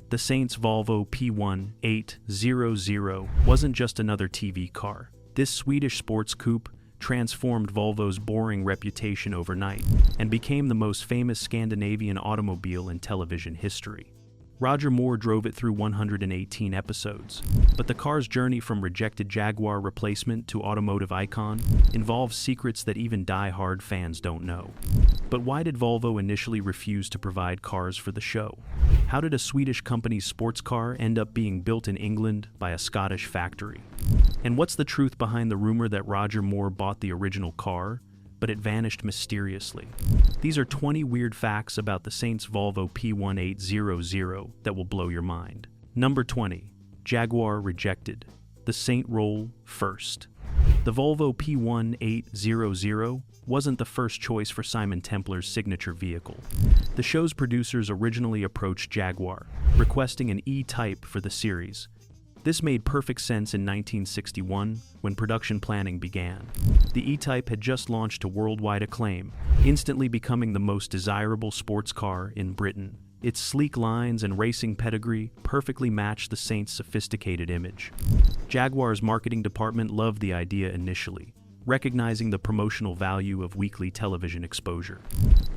The Saint's Volvo P1800 wasn't just another TV car. This Swedish sports coupe transformed Volvo's boring reputation overnight and became the most famous Scandinavian automobile in television history. Roger Moore drove it through 118 episodes, but the car's journey from rejected Jaguar replacement to automotive icon involves secrets that even die-hard fans don't know. But why did Volvo initially refuse to provide cars for the show? How did a Swedish company's sports car end up being built in England by a Scottish factory? And what's the truth behind the rumor that Roger Moore bought the original car, but it vanished mysteriously? These are 20 weird facts about the Saint's Volvo P1800 that will blow your mind. Number 20. Jaguar rejected. The Saint roll first. The Volvo P1800 wasn't the first choice for Simon Templar's signature vehicle. The show's producers originally approached Jaguar, requesting an E-Type for the series. This made perfect sense in 1961 when production planning began. The E-Type had just launched to worldwide acclaim, instantly becoming the most desirable sports car in Britain. Its sleek lines and racing pedigree perfectly matched the Saint's sophisticated image. Jaguar's marketing department loved the idea initially, recognizing the promotional value of weekly television exposure.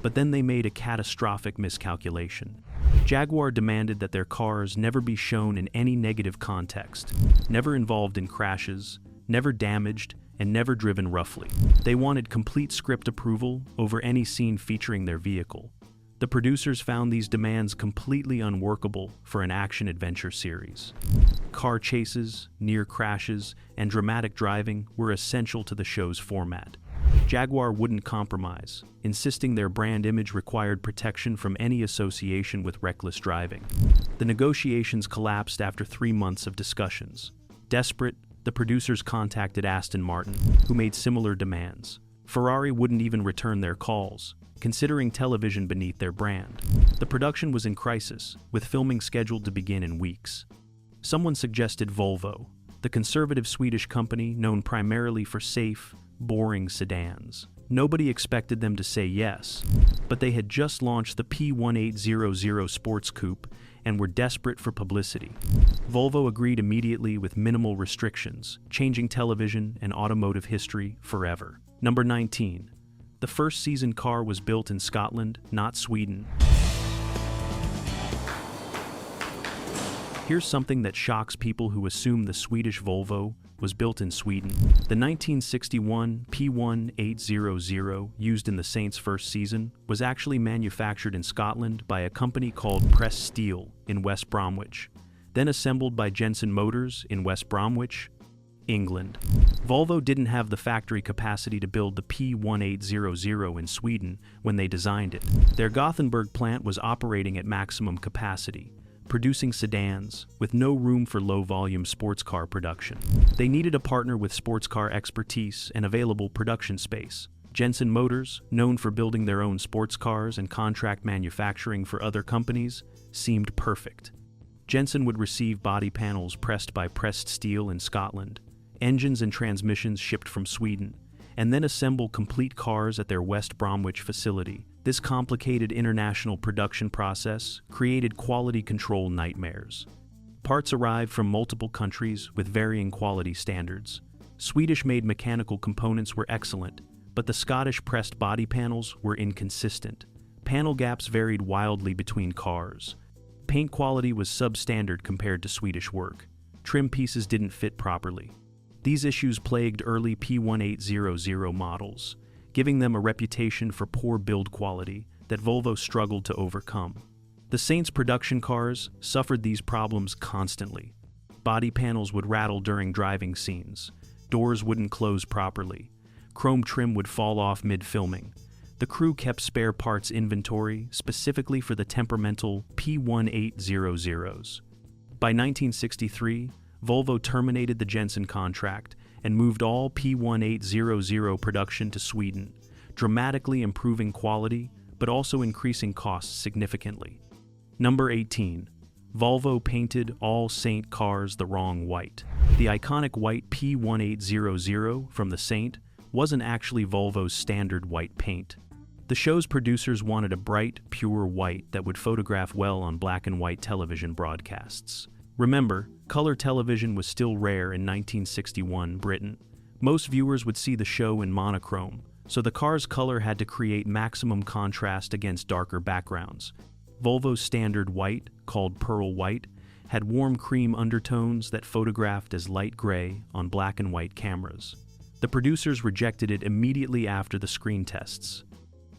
But then they made a catastrophic miscalculation. Jaguar demanded that their cars never be shown in any negative context, never involved in crashes, never damaged, and never driven roughly. They wanted complete script approval over any scene featuring their vehicle. The producers found these demands completely unworkable for an action-adventure series. Car chases, near crashes, and dramatic driving were essential to the show's format. Jaguar wouldn't compromise, insisting their brand image required protection from any association with reckless driving. The negotiations collapsed after 3 months of discussions. Desperate, the producers contacted Aston Martin, who made similar demands. Ferrari wouldn't even return their calls, considering television beneath their brand. The production was in crisis, with filming scheduled to begin in weeks. Someone suggested Volvo, the conservative Swedish company known primarily for safe, boring sedans. Nobody expected them to say yes, but they had just launched the P1800 sports coupe and were desperate for publicity. Volvo agreed immediately with minimal restrictions, changing television and automotive history forever. Number 19. The first season car was built in Scotland, not Sweden. Here's something that shocks people who assume the Swedish Volvo was built in Sweden. The 1961 P1800 used in the Saints' first season was actually manufactured in Scotland by a company called Press Steel in West Bromwich, then assembled by Jensen Motors in West Bromwich, England. Volvo didn't have the factory capacity to build the P1800 in Sweden when they designed it. Their Gothenburg plant was operating at maximum capacity, producing sedans, with no room for low-volume sports car production. They needed a partner with sports car expertise and available production space. Jensen Motors, known for building their own sports cars and contract manufacturing for other companies, seemed perfect. Jensen would receive body panels pressed by Pressed Steel in Scotland, engines and transmissions shipped from Sweden, and then assemble complete cars at their West Bromwich facility. This complicated international production process created quality control nightmares. Parts arrived from multiple countries with varying quality standards. Swedish-made mechanical components were excellent, but the Scottish pressed body panels were inconsistent. Panel gaps varied wildly between cars. Paint quality was substandard compared to Swedish work. Trim pieces didn't fit properly. These issues plagued early P1800 models, giving them a reputation for poor build quality that Volvo struggled to overcome. The Saints' production cars suffered these problems constantly. Body panels would rattle during driving scenes, doors wouldn't close properly, chrome trim would fall off mid-filming. The crew kept spare parts inventory specifically for the temperamental P1800s. By 1963, Volvo terminated the Jensen contract and moved all P1800 production to Sweden, dramatically improving quality but also increasing costs significantly. Number 18. Volvo painted all Saint cars the wrong white. The iconic white P1800 from the Saint wasn't actually Volvo's standard white paint. The show's producers wanted a bright, pure white that would photograph well on black and white television broadcasts. Remember, color television was still rare in 1961 Britain. Most viewers would see the show in monochrome, so the car's color had to create maximum contrast against darker backgrounds. Volvo's standard white, called pearl white, had warm cream undertones that photographed as light gray on black and white cameras. The producers rejected it immediately after the screen tests.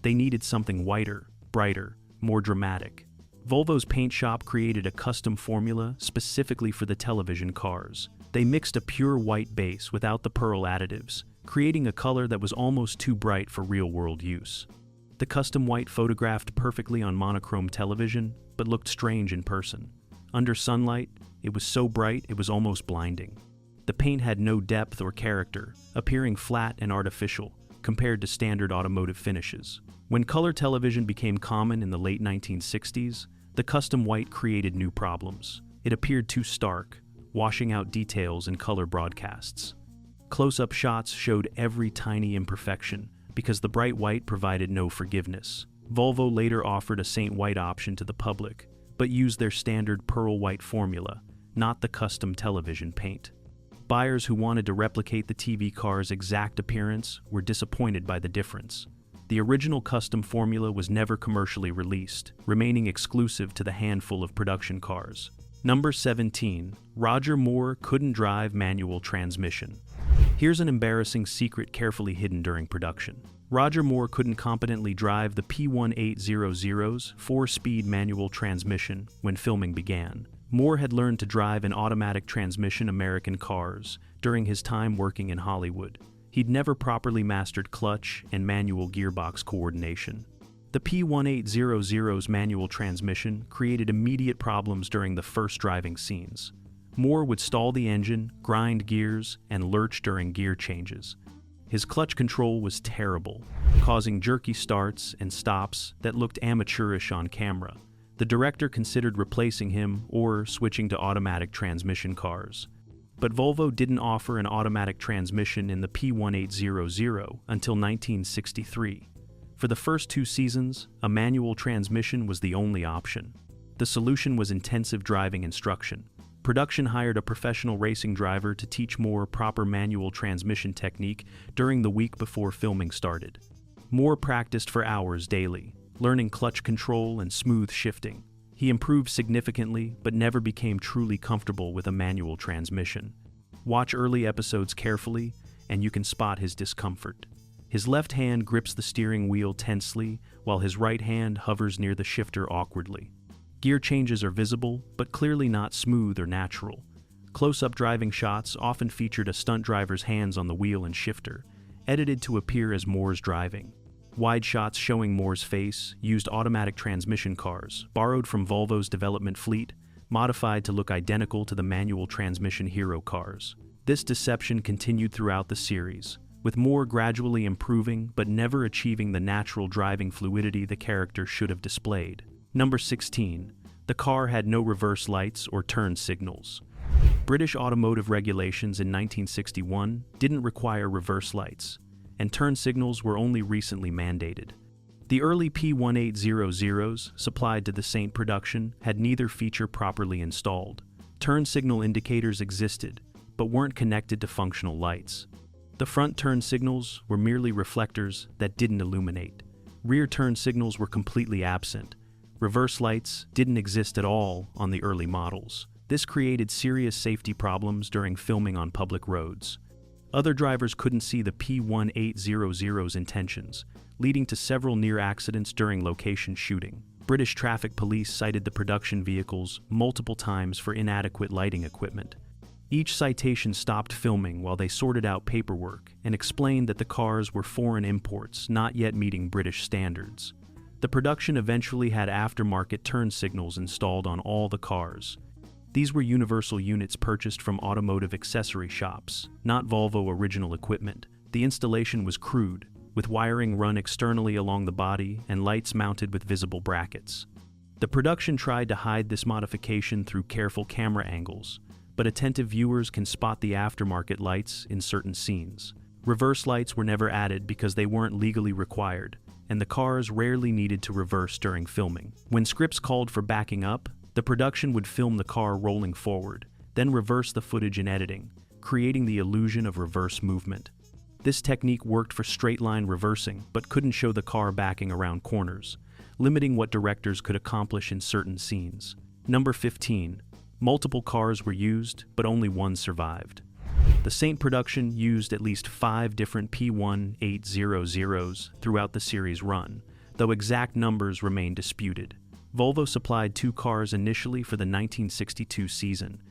They needed something whiter, brighter, more dramatic. Volvo's paint shop created a custom formula specifically for the television cars. They mixed a pure white base without the pearl additives, creating a color that was almost too bright for real-world use. The custom white photographed perfectly on monochrome television, but looked strange in person. Under sunlight, it was so bright it was almost blinding. The paint had no depth or character, appearing flat and artificial, compared to standard automotive finishes. When color television became common in the late 1960s, the custom white created new problems. It appeared too stark, washing out details in color broadcasts. Close-up shots showed every tiny imperfection because the bright white provided no forgiveness. Volvo later offered a Saint White option to the public, but used their standard pearl white formula, not the custom television paint. Buyers who wanted to replicate the TV car's exact appearance were disappointed by the difference. The original custom formula was never commercially released, remaining exclusive to the handful of production cars. Number 17. Roger Moore couldn't drive manual transmission. Here's an embarrassing secret carefully hidden during production. Roger Moore couldn't competently drive the P1800's 4-speed manual transmission when filming began. Moore had learned to drive in automatic transmission American cars during his time working in Hollywood. He'd never properly mastered clutch and manual gearbox coordination. The P1800's manual transmission created immediate problems during the first driving scenes. Moore would stall the engine, grind gears, and lurch during gear changes. His clutch control was terrible, causing jerky starts and stops that looked amateurish on camera. The director considered replacing him or switching to automatic transmission cars. But Volvo didn't offer an automatic transmission in the P1800 until 1963. For the first 2 seasons, a manual transmission was the only option. The solution was intensive driving instruction. Production hired a professional racing driver to teach Moore proper manual transmission technique during the week before filming started. Moore practiced for hours daily, learning clutch control and smooth shifting. He improved significantly, but never became truly comfortable with a manual transmission. Watch early episodes carefully, and you can spot his discomfort. His left hand grips the steering wheel tensely, while his right hand hovers near the shifter awkwardly. Gear changes are visible, but clearly not smooth or natural. Close-up driving shots often featured a stunt driver's hands on the wheel and shifter, edited to appear as Moore's driving. Wide shots showing Moore's face used automatic transmission cars, borrowed from Volvo's development fleet, modified to look identical to the manual transmission hero cars. This deception continued throughout the series, with Moore gradually improving but never achieving the natural driving fluidity the character should have displayed. Number 16. The car had no reverse lights or turn signals. British automotive regulations in 1961 didn't require reverse lights, and turn signals were only recently mandated. The early P1800s supplied to the Saint production had neither feature properly installed. Turn signal indicators existed, but weren't connected to functional lights. The front turn signals were merely reflectors that didn't illuminate. Rear turn signals were completely absent. Reverse lights didn't exist at all on the early models. This created serious safety problems during filming on public roads. Other drivers couldn't see the P1800's intentions, leading to several near accidents during location shooting. British traffic police cited the production vehicles multiple times for inadequate lighting equipment. Each citation stopped filming while they sorted out paperwork and explained that the cars were foreign imports not yet meeting British standards. The production eventually had aftermarket turn signals installed on all the cars. These were universal units purchased from automotive accessory shops, not Volvo original equipment. The installation was crude, with wiring run externally along the body and lights mounted with visible brackets. The production tried to hide this modification through careful camera angles, but attentive viewers can spot the aftermarket lights in certain scenes. Reverse lights were never added because they weren't legally required, and the cars rarely needed to reverse during filming. When scripts called for backing up, the production would film the car rolling forward, then reverse the footage in editing, creating the illusion of reverse movement. This technique worked for straight-line reversing, but couldn't show the car backing around corners, limiting what directors could accomplish in certain scenes. Number 15. Multiple cars were used, but only one survived. The Saint production used at least 5 different P1800s throughout the series run, though exact numbers remain disputed. Volvo supplied 2 cars initially for the 1962 season.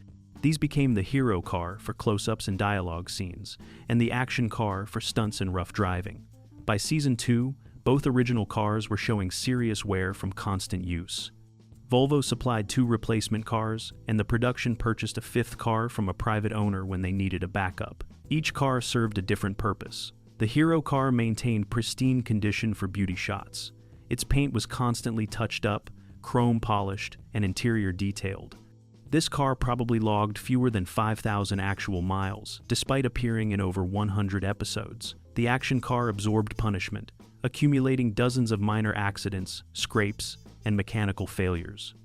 These became the hero car for close-ups and dialogue scenes, and the action car for stunts and rough driving. By season 2, both original cars were showing serious wear from constant use. Volvo supplied 2 replacement cars, and the production purchased a 5th car from a private owner when they needed a backup. Each car served a different purpose. The hero car maintained pristine condition for beauty shots. Its paint was constantly touched up, chrome polished, and interior detailed. This car probably logged fewer than 5,000 actual miles, despite appearing in over 100 episodes. The action car absorbed punishment, accumulating dozens of minor accidents, scrapes, and mechanical failures.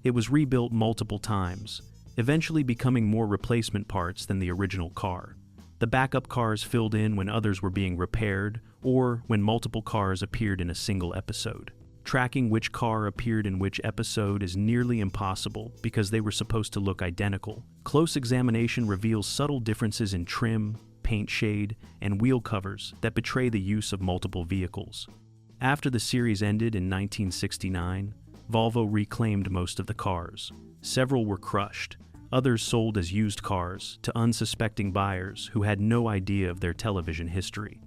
It was rebuilt multiple times, eventually becoming more replacement parts than the original car. The backup cars filled in when others were being repaired or when multiple cars appeared in a single episode. Tracking which car appeared in which episode is nearly impossible because they were supposed to look identical. Close examination reveals subtle differences in trim, paint shade, and wheel covers that betray the use of multiple vehicles. After the series ended in 1969, Volvo reclaimed most of the cars. Several were crushed, others sold as used cars to unsuspecting buyers who had no idea of their television history.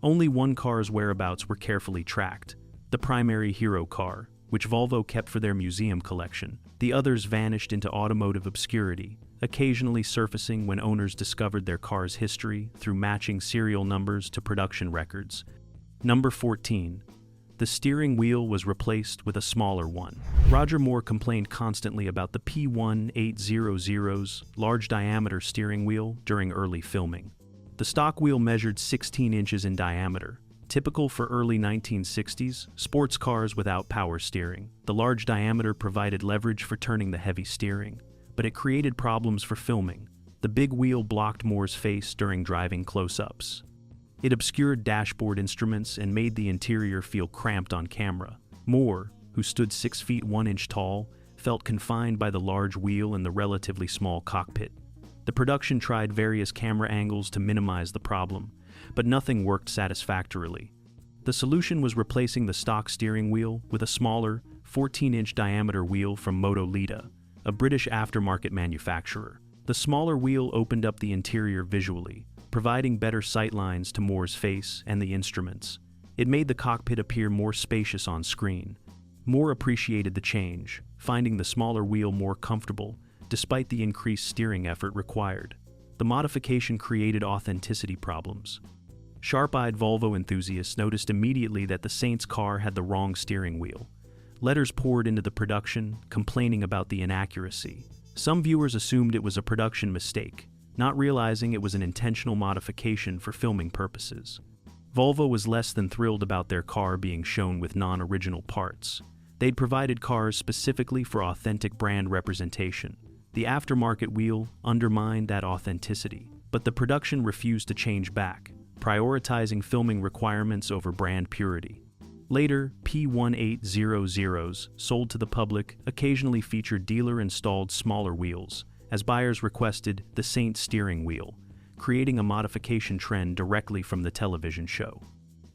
Only one car's whereabouts were carefully tracked, the primary hero car, which Volvo kept for their museum collection. The others vanished into automotive obscurity, occasionally surfacing when owners discovered their car's history through matching serial numbers to production records. Number 14. The steering wheel was replaced with a smaller one. Roger Moore complained constantly about the P1800's large diameter steering wheel during early filming. The stock wheel measured 16 inches in diameter, typical for early 1960s sports cars without power steering. The large diameter provided leverage for turning the heavy steering, but it created problems for filming. The big wheel blocked Moore's face during driving close-ups. It obscured dashboard instruments and made the interior feel cramped on camera. Moore, who stood 6 feet 1 inch tall, felt confined by the large wheel and the relatively small cockpit. The production tried various camera angles to minimize the problem, but nothing worked satisfactorily. The solution was replacing the stock steering wheel with a smaller, 14-inch diameter wheel from Motolita, a British aftermarket manufacturer. The smaller wheel opened up the interior visually, providing better sightlines to Moore's face and the instruments. It made the cockpit appear more spacious on screen. Moore appreciated the change, finding the smaller wheel more comfortable, despite the increased steering effort required. The modification created authenticity problems. Sharp-eyed Volvo enthusiasts noticed immediately that the Saints car had the wrong steering wheel. Letters poured into the production, complaining about the inaccuracy. Some viewers assumed it was a production mistake, not realizing it was an intentional modification for filming purposes. Volvo was less than thrilled about their car being shown with non-original parts. They'd provided cars specifically for authentic brand representation. The aftermarket wheel undermined that authenticity, but the production refused to change back, prioritizing filming requirements over brand purity. Later, P1800s sold to the public occasionally featured dealer-installed smaller wheels, as buyers requested the Saint steering wheel, creating a modification trend directly from the television show.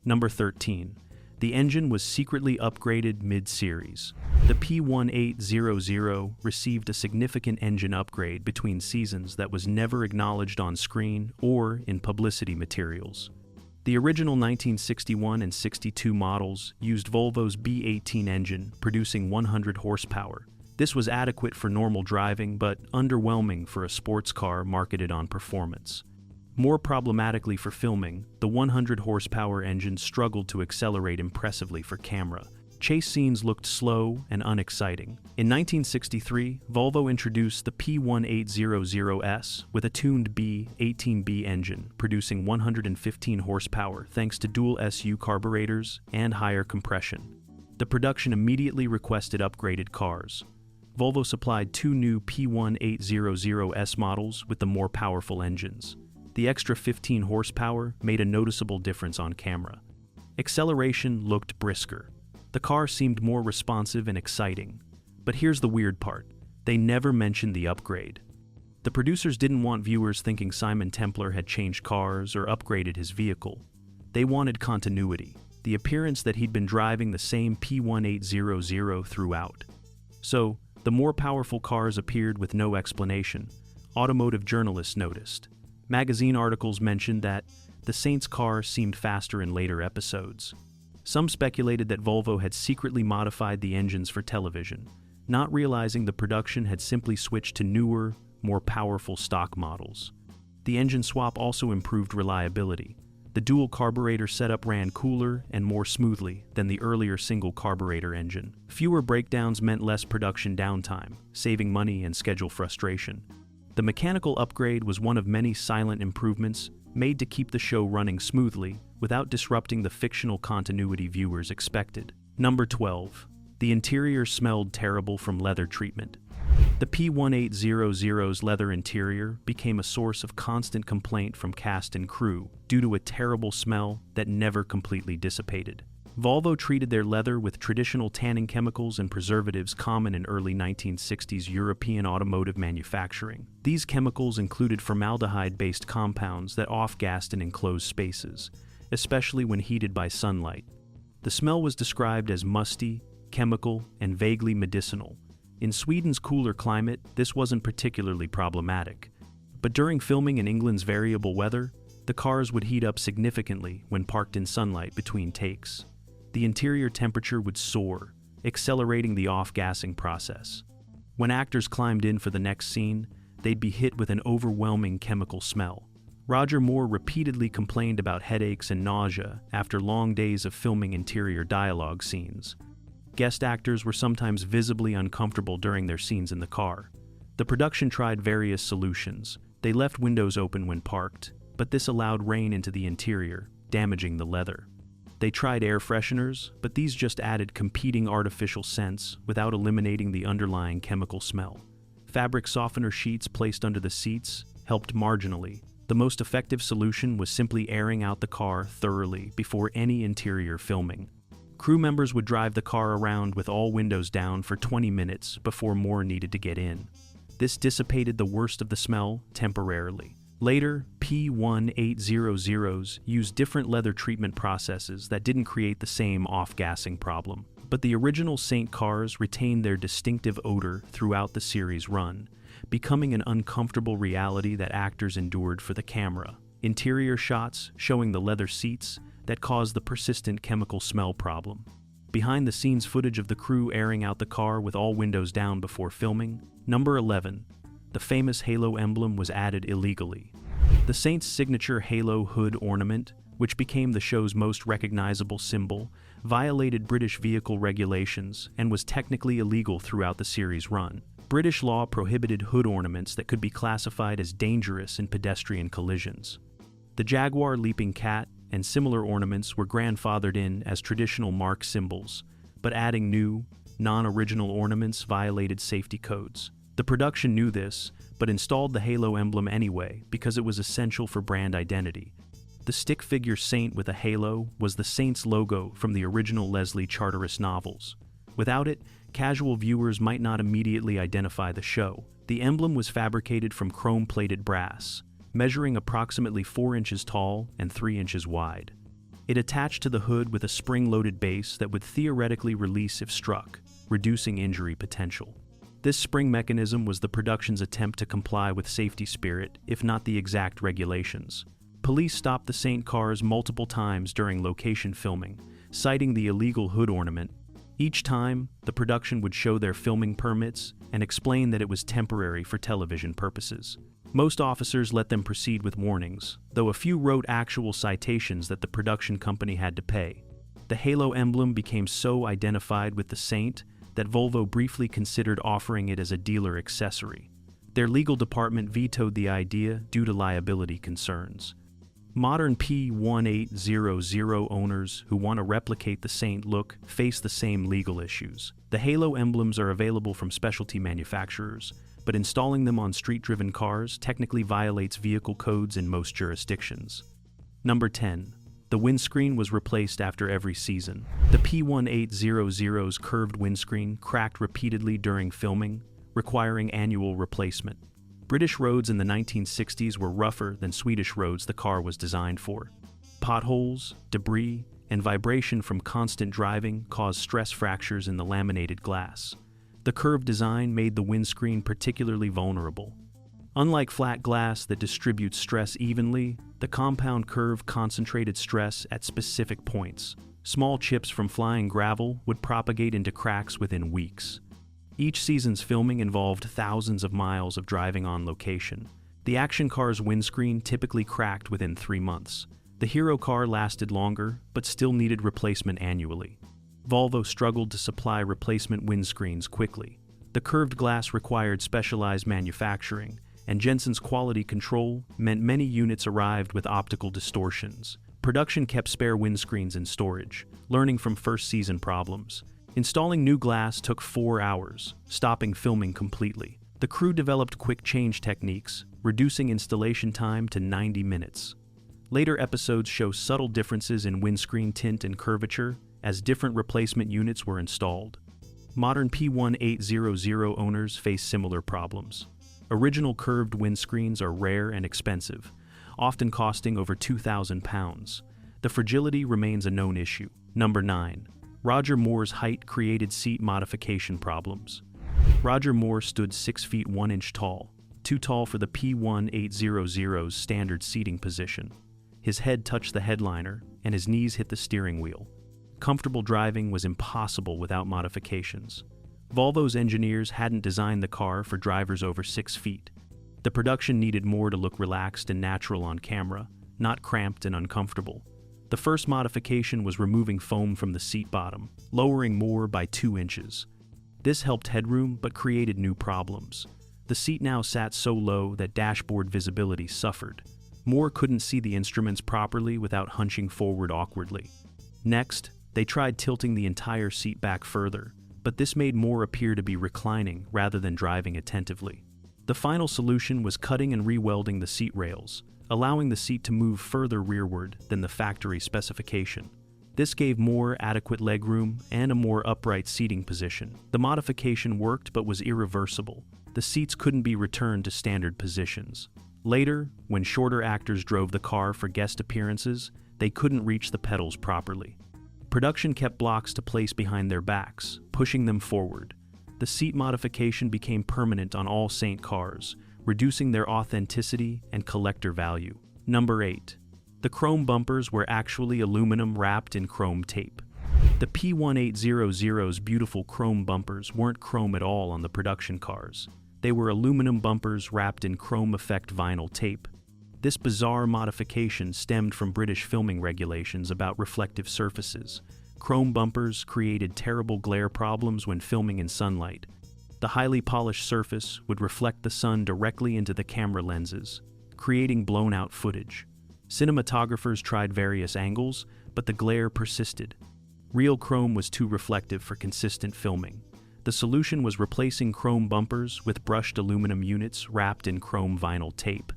Number 13. The engine was secretly upgraded mid-series. The P1800 received a significant engine upgrade between seasons that was never acknowledged on screen or in publicity materials. The original 1961 and 62 models used Volvo's B18 engine, producing 100 horsepower. This was adequate for normal driving, but underwhelming for a sports car marketed on performance. More problematically for filming, the 100 horsepower engine struggled to accelerate impressively for camera, Chase scenes looked slow and unexciting. In 1963, Volvo introduced the P1800S with a tuned B18B engine, producing 115 horsepower thanks to dual SU carburetors and higher compression. The production immediately requested upgraded cars. Volvo supplied two new P1800S models with the more powerful engines. The extra 15 horsepower made a noticeable difference on camera. Acceleration looked brisker. The car seemed more responsive and exciting. But here's the weird part. They never mentioned the upgrade. The producers didn't want viewers thinking Simon Templar had changed cars or upgraded his vehicle. They wanted continuity, the appearance that he'd been driving the same P1800 throughout. So, the more powerful cars appeared with no explanation. Automotive journalists noticed. Magazine articles mentioned that the Saints car seemed faster in later episodes. Some speculated that Volvo had secretly modified the engines for television, not realizing the production had simply switched to newer, more powerful stock models. The engine swap also improved reliability. The dual carburetor setup ran cooler and more smoothly than the earlier single carburetor engine. Fewer breakdowns meant less production downtime, saving money and schedule frustration. The mechanical upgrade was one of many silent improvements made to keep the show running smoothly without disrupting the fictional continuity viewers expected. Number 12. The interior smelled terrible from leather treatment. The P1800's leather interior became a source of constant complaint from cast and crew due to a terrible smell that never completely dissipated. Volvo treated their leather with traditional tanning chemicals and preservatives common in early 1960s European automotive manufacturing. These chemicals included formaldehyde-based compounds that off-gassed in enclosed spaces, especially when heated by sunlight. The smell was described as musty, chemical, and vaguely medicinal. In Sweden's cooler climate, this wasn't particularly problematic. But during filming in England's variable weather, the cars would heat up significantly when parked in sunlight between takes. The interior temperature would soar, accelerating the off-gassing process. When actors climbed in for the next scene, they'd be hit with an overwhelming chemical smell. Roger Moore repeatedly complained about headaches and nausea after long days of filming interior dialogue scenes. Guest actors were sometimes visibly uncomfortable during their scenes in the car. The production tried various solutions. They left windows open when parked, but this allowed rain into the interior, damaging the leather. They tried air fresheners, but these just added competing artificial scents without eliminating the underlying chemical smell. Fabric softener sheets placed under the seats helped marginally. The most effective solution was simply airing out the car thoroughly before any interior filming. Crew members would drive the car around with all windows down for 20 minutes before more needed to get in. This dissipated the worst of the smell temporarily. Later, P1800s used different leather treatment processes that didn't create the same off-gassing problem. But the original Saint cars retained their distinctive odor throughout the series' run, becoming an uncomfortable reality that actors endured for the camera. Interior shots showing the leather seats that caused the persistent chemical smell problem. Behind-the-scenes footage of the crew airing out the car with all windows down before filming. Number 11. The famous halo emblem was added illegally. The Saints' signature halo hood ornament, which became the show's most recognizable symbol, violated British vehicle regulations and was technically illegal throughout the series' run. British law prohibited hood ornaments that could be classified as dangerous in pedestrian collisions. The Jaguar leaping cat and similar ornaments were grandfathered in as traditional mark symbols, but adding new, non-original ornaments violated safety codes. The production knew this, but installed the halo emblem anyway because it was essential for brand identity. The stick figure saint with a halo was the Saints logo from the original Leslie Charteris novels. Without it, casual viewers might not immediately identify the show. The emblem was fabricated from chrome-plated brass, measuring approximately 4 inches tall and 3 inches wide. It attached to the hood with a spring-loaded base that would theoretically release if struck, reducing injury potential. This spring mechanism was the production's attempt to comply with safety spirit, if not the exact regulations. Police stopped the Saint cars multiple times during location filming, citing the illegal hood ornament. Each time, the production would show their filming permits and explain that it was temporary for television purposes. Most officers let them proceed with warnings, though a few wrote actual citations that the production company had to pay. The halo emblem became so identified with the Saint that Volvo briefly considered offering it as a dealer accessory. Their legal department vetoed the idea due to liability concerns. Modern P1800 owners who want to replicate the Saint look face the same legal issues. The halo emblems are available from specialty manufacturers, but installing them on street-driven cars technically violates vehicle codes in most jurisdictions. Number 10. The windscreen was replaced after every season. The P1800's curved windscreen cracked repeatedly during filming, requiring annual replacement. British roads in the 1960s were rougher than Swedish roads the car was designed for. Potholes, debris, and vibration from constant driving caused stress fractures in the laminated glass. The curved design made the windscreen particularly vulnerable. Unlike flat glass that distributes stress evenly, the compound curve concentrated stress at specific points. Small chips from flying gravel would propagate into cracks within weeks. Each season's filming involved thousands of miles of driving on location. The action car's windscreen typically cracked within 3 months. The hero car lasted longer, but still needed replacement annually. Volvo struggled to supply replacement windscreens quickly. The curved glass required specialized manufacturing, and Jensen's quality control meant many units arrived with optical distortions. Production kept spare windscreens in storage, learning from first season problems. Installing new glass took 4 hours, stopping filming completely. The crew developed quick change techniques, reducing installation time to 90 minutes. Later episodes show subtle differences in windscreen tint and curvature as different replacement units were installed. Modern P1800 owners face similar problems. Original curved windscreens are rare and expensive, often costing over £2,000. The fragility remains a known issue. Number 9. Roger Moore's height created seat modification problems. Roger Moore stood 6 feet 1 inch tall, too tall for the P1800's standard seating position. His head touched the headliner, and his knees hit the steering wheel. Comfortable driving was impossible without modifications. Volvo's engineers hadn't designed the car for drivers over 6 feet. The production needed Moore to look relaxed and natural on camera, not cramped and uncomfortable. The first modification was removing foam from the seat bottom, lowering Moore by 2 inches. This helped headroom but created new problems. The seat now sat so low that dashboard visibility suffered. Moore couldn't see the instruments properly without hunching forward awkwardly. Next, they tried tilting the entire seat back further, but this made Moore appear to be reclining rather than driving attentively. The final solution was cutting and re-welding the seat rails, allowing the seat to move further rearward than the factory specification. This gave Moore adequate legroom and a more upright seating position. The modification worked but was irreversible. The seats couldn't be returned to standard positions. Later, when shorter actors drove the car for guest appearances, they couldn't reach the pedals properly. Production kept blocks to place behind their backs, pushing them forward. The seat modification became permanent on all Saint cars, reducing their authenticity and collector value. Number 8. The chrome bumpers were actually aluminum wrapped in chrome tape. The P1800's beautiful chrome bumpers weren't chrome at all on the production cars. They were aluminum bumpers wrapped in chrome effect vinyl tape. This bizarre modification stemmed from British filming regulations about reflective surfaces. Chrome bumpers created terrible glare problems when filming in sunlight. The highly polished surface would reflect the sun directly into the camera lenses, creating blown-out footage. Cinematographers tried various angles, but the glare persisted. Real chrome was too reflective for consistent filming. The solution was replacing chrome bumpers with brushed aluminum units wrapped in chrome vinyl tape.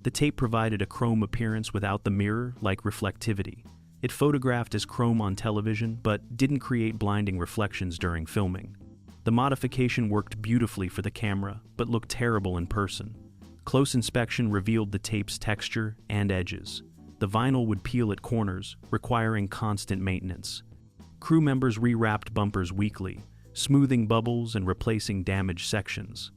The tape provided a chrome appearance without the mirror-like reflectivity. It photographed as chrome on television, but didn't create blinding reflections during filming. The modification worked beautifully for the camera, but looked terrible in person. Close inspection revealed the tape's texture and edges. The vinyl would peel at corners, requiring constant maintenance. Crew members rewrapped bumpers weekly, smoothing bubbles and replacing damaged sections.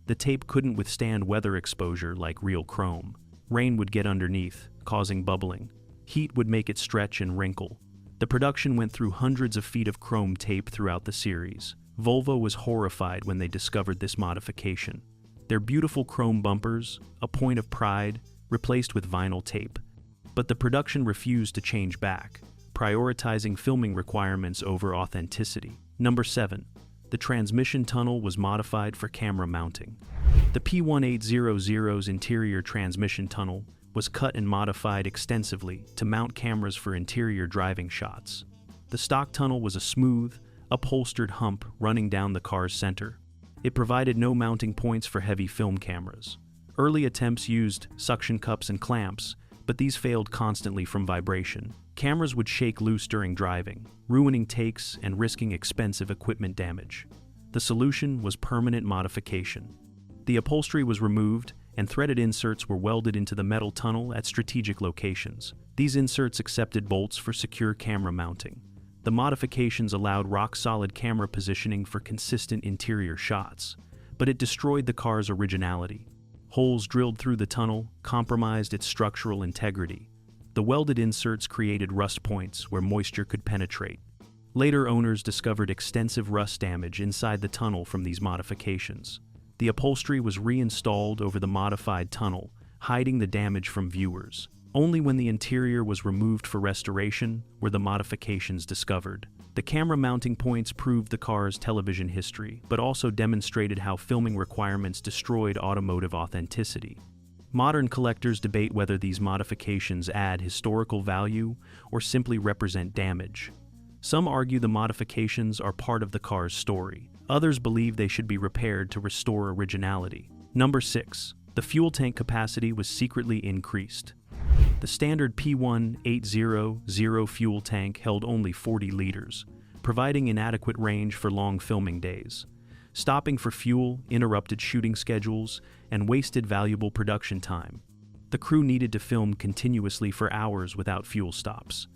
The tape couldn't withstand weather exposure like real chrome. Rain would get underneath, causing bubbling. Heat would make it stretch and wrinkle. The production went through hundreds of feet of chrome tape throughout the series. Volvo was horrified when they discovered this modification. Their beautiful chrome bumpers, a point of pride, replaced with vinyl tape. But the production refused to change back. prioritizing filming requirements over authenticity. Number 7. The transmission tunnel was modified for camera mounting. The P1800's interior transmission tunnel was cut and modified extensively to mount cameras for interior driving shots. The stock tunnel was a smooth, upholstered hump running down the car's center. It provided no mounting points for heavy film cameras. Early attempts used suction cups and clamps, but these failed constantly from vibration. Cameras would shake loose during driving, ruining takes and risking expensive equipment damage. The solution was permanent modification. The upholstery was removed, and threaded inserts were welded into the metal tunnel at strategic locations. These inserts accepted bolts for secure camera mounting. The modifications allowed rock-solid camera positioning for consistent interior shots, but it destroyed the car's originality. Holes drilled through the tunnel compromised its structural integrity. The welded inserts created rust points where moisture could penetrate. Later owners discovered extensive rust damage inside the tunnel from these modifications. The upholstery was reinstalled over the modified tunnel, hiding the damage from viewers. Only when the interior was removed for restoration were the modifications discovered. The camera mounting points proved the car's television history, but also demonstrated how filming requirements destroyed automotive authenticity. Modern collectors debate whether these modifications add historical value or simply represent damage. Some argue the modifications are part of the car's story. Others believe they should be repaired to restore originality. Number 6. The fuel tank capacity was secretly increased. The standard P1800 fuel tank held only 40 liters, providing inadequate range for long filming days. Stopping for fuel interrupted shooting schedules and wasted valuable production time. The crew needed to film continuously for hours without fuel stops.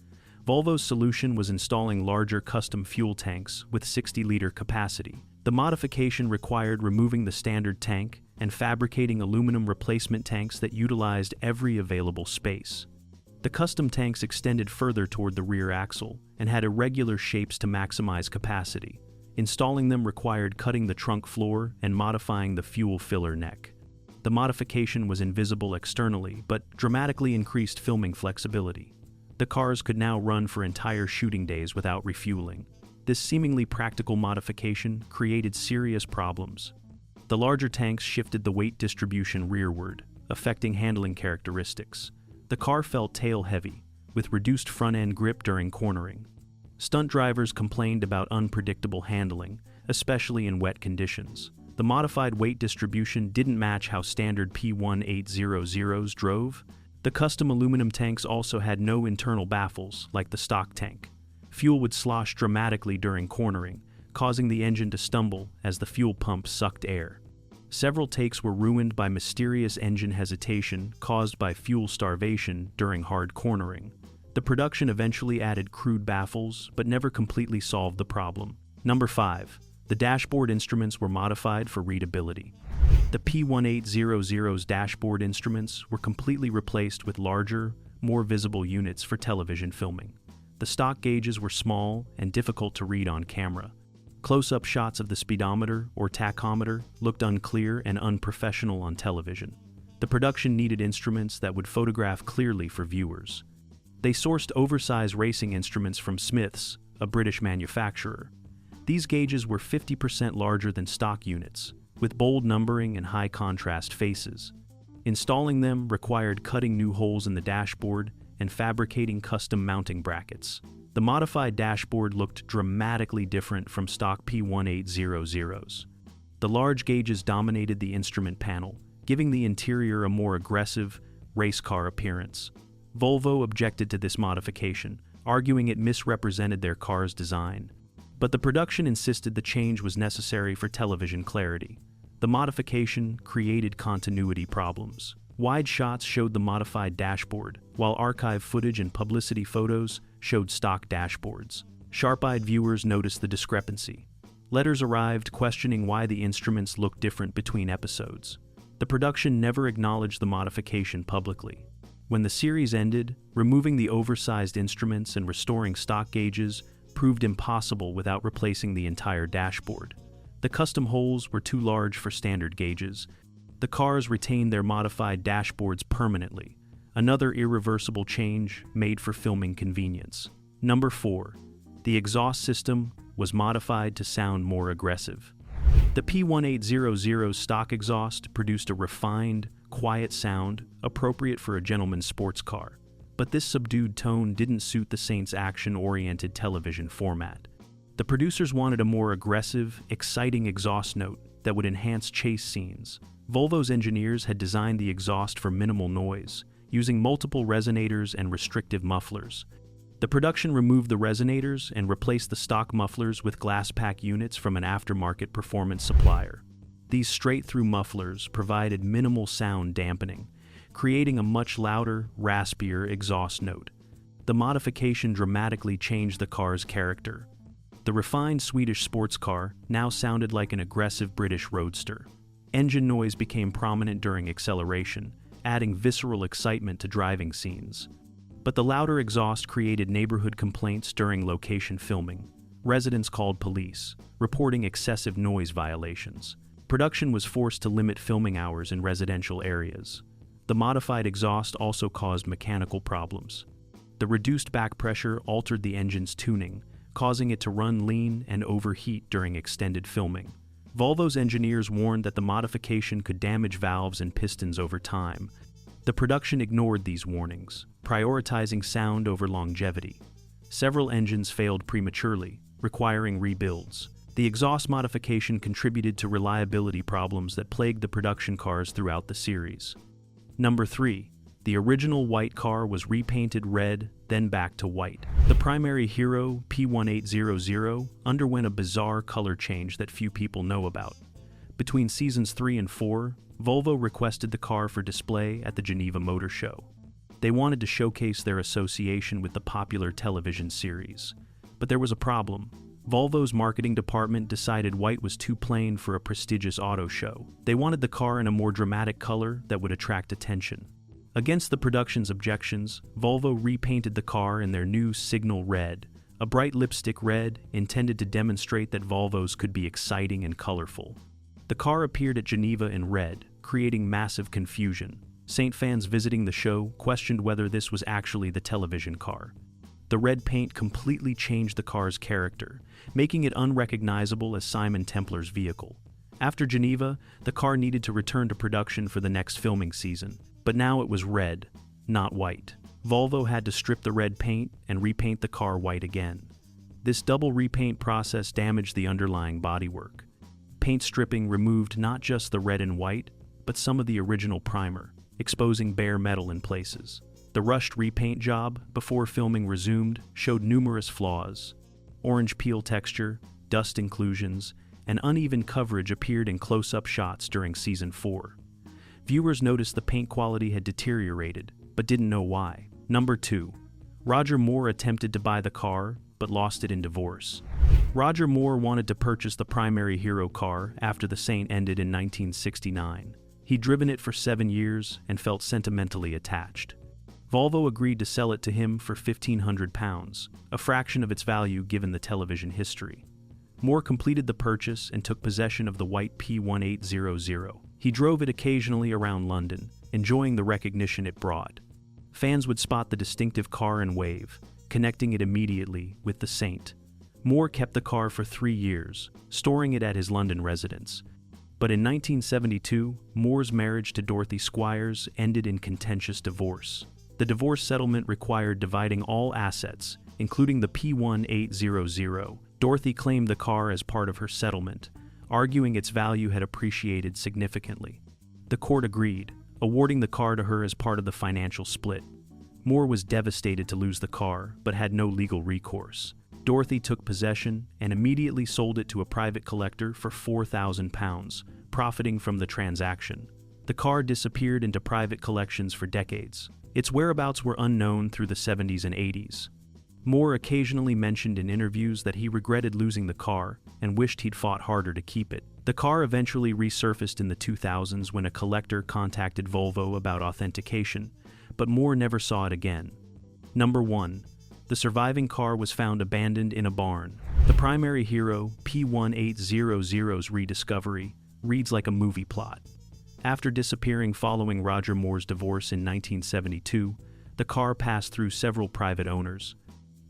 Volvo's solution was installing larger custom fuel tanks with 60-liter capacity. The modification required removing the standard tank and fabricating aluminum replacement tanks that utilized every available space. The custom tanks extended further toward the rear axle and had irregular shapes to maximize capacity. Installing them required cutting the trunk floor and modifying the fuel filler neck. The modification was invisible externally, but dramatically increased filming flexibility. The cars could now run for entire shooting days without refueling. This seemingly practical modification created serious problems. The larger tanks shifted the weight distribution rearward, affecting handling characteristics. The car felt tail-heavy, with reduced front-end grip during cornering. Stunt drivers complained about unpredictable handling, especially in wet conditions. The modified weight distribution didn't match how standard P1800s drove. The custom aluminum tanks also had no internal baffles, like the stock tank. Fuel would slosh dramatically during cornering, causing the engine to stumble as the fuel pump sucked air. Several takes were ruined by mysterious engine hesitation caused by fuel starvation during hard cornering. The production eventually added crude baffles, but never completely solved the problem. Number 5. The dashboard instruments were modified for readability. The P1800's dashboard instruments were completely replaced with larger, more visible units for television filming. The stock gauges were small and difficult to read on camera. Close-up shots of the speedometer or tachometer looked unclear and unprofessional on television. The production needed instruments that would photograph clearly for viewers. They sourced oversized racing instruments from Smith's, a British manufacturer. These gauges were 50% larger than stock units, with bold numbering and high-contrast faces. Installing them required cutting new holes in the dashboard and fabricating custom mounting brackets. The modified dashboard looked dramatically different from stock P1800s. The large gauges dominated the instrument panel, giving the interior a more aggressive, race car appearance. Volvo objected to this modification, arguing it misrepresented their car's design. But the production insisted the change was necessary for television clarity. The modification created continuity problems. Wide shots showed the modified dashboard, while archive footage and publicity photos showed stock dashboards. Sharp-eyed viewers noticed the discrepancy. Letters arrived questioning why the instruments looked different between episodes. The production never acknowledged the modification publicly. When the series ended, removing the oversized instruments and restoring stock gauges proved impossible without replacing the entire dashboard. The custom holes were too large for standard gauges. The cars retained their modified dashboards permanently, another irreversible change made for filming convenience. Number 4. The exhaust system was modified to sound more aggressive. The P1800's stock exhaust produced a refined, quiet sound appropriate for a gentleman's sports car. But this subdued tone didn't suit the Saint's action-oriented television format. The producers wanted a more aggressive, exciting exhaust note that would enhance chase scenes. Volvo's engineers had designed the exhaust for minimal noise, using multiple resonators and restrictive mufflers. The production removed the resonators and replaced the stock mufflers with glass pack units from an aftermarket performance supplier. These straight-through mufflers provided minimal sound dampening, creating a much louder, raspier exhaust note. The modification dramatically changed the car's character. The refined Swedish sports car now sounded like an aggressive British roadster. Engine noise became prominent during acceleration, adding visceral excitement to driving scenes. But the louder exhaust created neighborhood complaints during location filming. Residents called police, reporting excessive noise violations. Production was forced to limit filming hours in residential areas. The modified exhaust also caused mechanical problems. The reduced back pressure altered the engine's tuning, causing it to run lean and overheat during extended filming. Volvo's engineers warned that the modification could damage valves and pistons over time. The production ignored these warnings, prioritizing sound over longevity. Several engines failed prematurely, requiring rebuilds. The exhaust modification contributed to reliability problems that plagued the production cars throughout the series. Number 3. The original white car was repainted red, then back to white. The primary hero, P1800, underwent a bizarre color change that few people know about. Between seasons 3 and 4, Volvo requested the car for display at the Geneva Motor Show. They wanted to showcase their association with the popular television series. But there was a problem. Volvo's marketing department decided white was too plain for a prestigious auto show. They wanted the car in a more dramatic color that would attract attention. Against the production's objections, Volvo repainted the car in their new Signal Red, a bright lipstick red intended to demonstrate that Volvos could be exciting and colorful. The car appeared at Geneva in red, creating massive confusion. Saint fans visiting the show questioned whether this was actually the television car. The red paint completely changed the car's character, making it unrecognizable as Simon Templar's vehicle. After Geneva, the car needed to return to production for the next filming season, but now it was red, not white. Volvo had to strip the red paint and repaint the car white again. This double repaint process damaged the underlying bodywork. Paint stripping removed not just the red and white, but some of the original primer, exposing bare metal in places. The rushed repaint job, before filming resumed, showed numerous flaws. Orange peel texture, dust inclusions, and uneven coverage appeared in close-up shots during Season 4. Viewers noticed the paint quality had deteriorated, but didn't know why. Number 2. Roger Moore attempted to buy the car, but lost it in divorce. Roger Moore wanted to purchase the primary hero car after the Saint ended in 1969. He'd driven it for 7 years and felt sentimentally attached. Volvo agreed to sell it to him for £1,500, a fraction of its value given the television history. Moore completed the purchase and took possession of the white P1800. He drove it occasionally around London, enjoying the recognition it brought. Fans would spot the distinctive car and wave, connecting it immediately with the Saint. Moore kept the car for 3 years, storing it at his London residence. But in 1972, Moore's marriage to Dorothy Squires ended in contentious divorce. The divorce settlement required dividing all assets, including the P1800. Dorothy claimed the car as part of her settlement, arguing its value had appreciated significantly. The court agreed, awarding the car to her as part of the financial split. Moore was devastated to lose the car, but had no legal recourse. Dorothy took possession and immediately sold it to a private collector for £4,000, profiting from the transaction. The car disappeared into private collections for decades. Its whereabouts were unknown through the 70s and 80s. Moore occasionally mentioned in interviews that he regretted losing the car and wished he'd fought harder to keep it. The car eventually resurfaced in the 2000s when a collector contacted Volvo about authentication, but Moore never saw it again. Number 1. The surviving car was found abandoned in a barn. The primary hero, P1800's Rediscovery, reads like a movie plot. After disappearing following Roger Moore's divorce in 1972, the car passed through several private owners.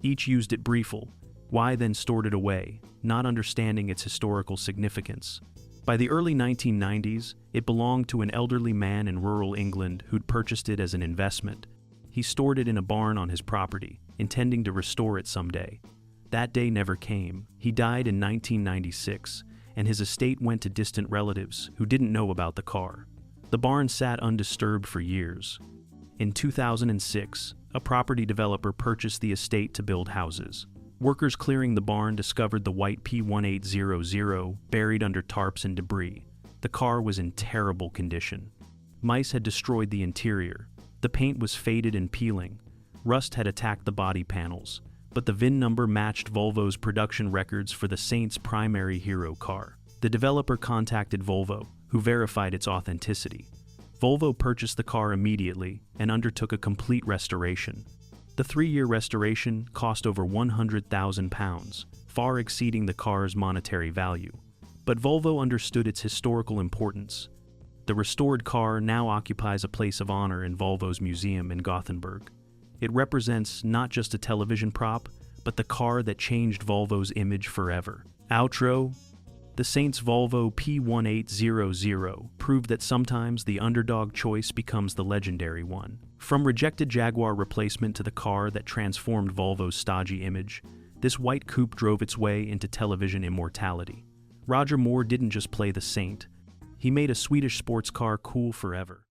Each used it briefly. Why then stored it away, not understanding its historical significance. By the early 1990s, it belonged to an elderly man in rural England who'd purchased it as an investment. He stored it in a barn on his property, intending to restore it someday. That day never came. He died in 1996, and his estate went to distant relatives who didn't know about the car. The barn sat undisturbed for years. In 2006, a property developer purchased the estate to build houses. Workers clearing the barn discovered the white P1800 buried under tarps and debris. The car was in terrible condition. Mice had destroyed the interior. The paint was faded and peeling. Rust had attacked the body panels, but the VIN number matched Volvo's production records for the Saint's primary hero car. The developer contacted Volvo, who verified its authenticity. Volvo purchased the car immediately and undertook a complete restoration. The 3-year restoration cost over £100,000, far exceeding the car's monetary value. But Volvo understood its historical importance. The restored car now occupies a place of honor in Volvo's museum in Gothenburg. It represents not just a television prop, but the car that changed Volvo's image forever. Outro. The Saint's Volvo P1800 proved that sometimes the underdog choice becomes the legendary one. From rejected Jaguar replacement to the car that transformed Volvo's stodgy image, this white coupe drove its way into television immortality. Roger Moore didn't just play the Saint, he made a Swedish sports car cool forever.